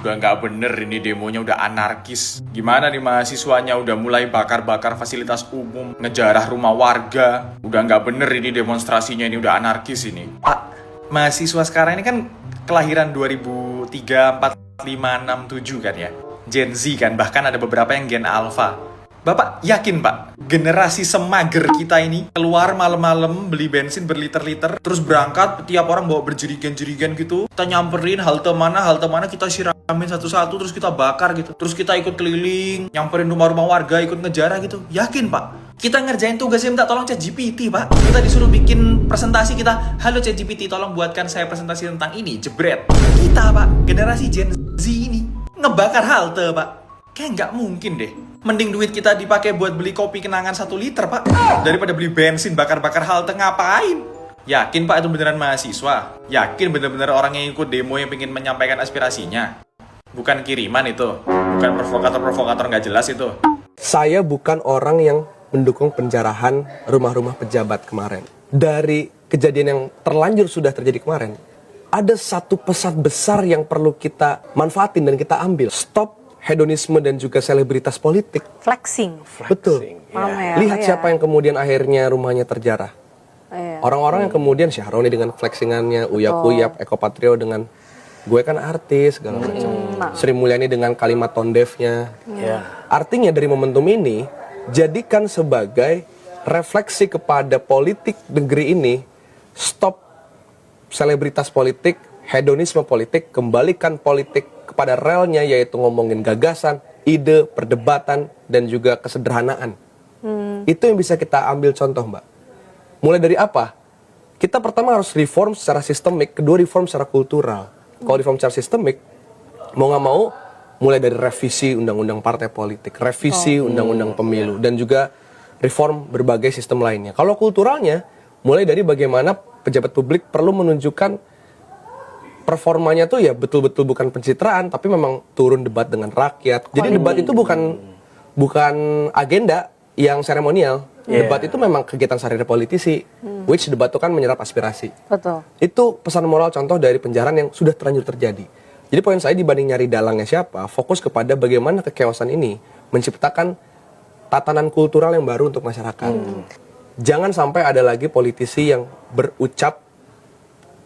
Udah nggak bener ini demonya, udah anarkis. Gimana nih mahasiswanya udah mulai bakar-bakar fasilitas umum, ngejarah rumah warga. Udah nggak bener ini demonstrasinya, ini udah anarkis ini. Pak, mahasiswa sekarang ini kan kelahiran 2003, 4, 5, 6, 7 kan ya. Gen Z kan, bahkan ada beberapa yang Gen Alpha. Bapak yakin Pak, generasi semager kita ini keluar malam-malam beli bensin berliter-liter, terus berangkat, tiap orang bawa berjerigen-jerigen gitu, kita nyamperin halte mana kita siramin satu-satu, terus kita bakar gitu, terus kita ikut keliling, nyamperin rumah-rumah warga, ikut ngejarah gitu. Yakin Pak? Kita ngerjain tugasnya minta tolong ChatGPT Pak. Kita disuruh bikin presentasi, kita, halo ChatGPT tolong buatkan saya presentasi tentang ini, jebret. Kita Pak, generasi Gen Z ini ngebakar halte Pak. Kayak nggak mungkin deh. Mending duit kita dipakai buat beli kopi kenangan 1 liter Pak, daripada beli bensin bakar-bakar halte. Ngapain? Yakin Pak itu beneran mahasiswa? Yakin bener-bener orang yang ikut demo yang pengen menyampaikan aspirasinya? Bukan kiriman itu? Bukan provokator-provokator nggak jelas itu? Saya bukan orang yang mendukung penjarahan rumah-rumah pejabat kemarin. Dari kejadian yang terlanjur sudah terjadi kemarin, ada satu pesan besar yang perlu kita manfaatin dan kita ambil. Stop hedonisme dan juga selebritas politik. Flexing. Betul. Ya. Lihat siapa yang kemudian akhirnya rumahnya terjarah. Orang-orang yang kemudian Syahroni dengan flexingannya, Uya-Kuyap, Eko Patrio dengan gue kan artis segala macam. Sri Mulyani dengan kalimat tondefnya. Artinya dari momentum ini jadikan sebagai refleksi kepada politik negeri ini. Stop selebritas politik, hedonisme politik, kembalikan politik kepada relnya, yaitu ngomongin gagasan, ide, perdebatan, dan juga kesederhanaan. Itu yang bisa kita ambil contoh, Mbak. Mulai dari apa? Kita pertama harus reform secara sistemik, kedua reform secara kultural. Kalau reform secara sistemik, mau nggak mau, mulai dari revisi undang-undang partai politik, revisi undang-undang pemilu, dan juga reform berbagai sistem lainnya. Kalau kulturalnya, mulai dari bagaimana pejabat publik perlu menunjukkan performanya tuh ya betul-betul bukan pencitraan, tapi memang turun debat dengan rakyat. Jadi debat itu bukan agenda yang seremonial. Debat itu memang kegiatan sehari-hari politisi. Which debat itu kan menyerap aspirasi. Betul. Itu pesan moral contoh dari penjarahan yang sudah terlanjur terjadi. Jadi poin saya dibanding nyari dalangnya siapa, fokus kepada bagaimana kekeosan ini menciptakan tatanan kultural yang baru untuk masyarakat. Jangan sampai ada lagi politisi yang berucap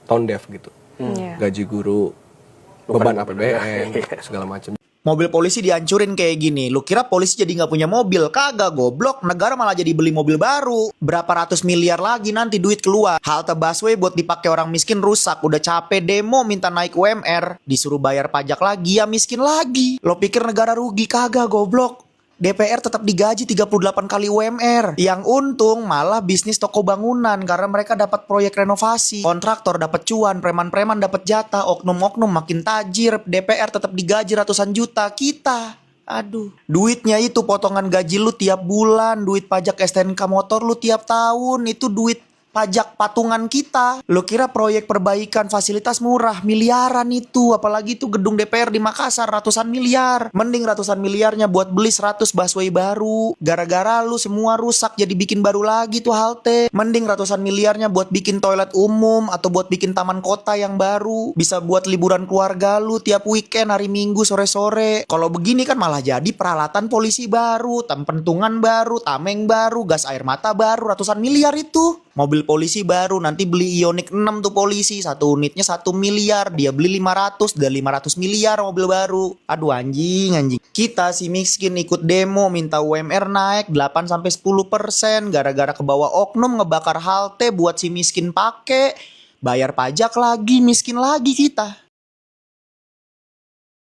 tone deaf gitu. Gaji guru, beban APBN, segala macam. Mobil polisi dihancurin kayak gini. Lu kira polisi jadi nggak punya mobil? Kagak, goblok. Negara malah jadi beli mobil baru. Berapa ratus miliar lagi nanti duit keluar. Halte busway buat dipakai orang miskin rusak. Udah capek demo minta naik UMR. Disuruh bayar pajak lagi, ya miskin lagi. Lo pikir negara rugi? Kagak, goblok. DPR tetap digaji 38 kali UMR. Yang untung malah bisnis toko bangunan karena mereka dapat proyek renovasi. Kontraktor dapat cuan, preman-preman dapat jatah, oknum-oknum makin tajir. DPR tetap digaji ratusan juta. Kita, aduh, duitnya itu potongan gaji lu tiap bulan, duit pajak STNK motor lu tiap tahun, itu duit pajak patungan kita. Lo kira proyek perbaikan fasilitas murah, miliaran itu. Apalagi itu gedung DPR di Makassar, ratusan miliar. Mending ratusan miliarnya buat beli 100 busway baru. Gara-gara lu semua rusak jadi bikin baru lagi tuh halte. Mending ratusan miliarnya buat bikin toilet umum atau buat bikin taman kota yang baru. Bisa buat liburan keluarga lu tiap weekend, hari Minggu, sore-sore. Kalau begini kan malah jadi peralatan polisi baru, tempentungan baru, tameng baru, gas air mata baru, ratusan miliar itu. Mobil polisi baru, nanti beli Ioniq 6 tuh polisi, satu unitnya 1 miliar, dia beli 500, dan 500 miliar mobil baru. Aduh anjing. Kita si miskin ikut demo minta UMR naik 8-10% gara-gara kebawa oknum ngebakar halte buat si miskin pake. Bayar pajak lagi, miskin lagi kita.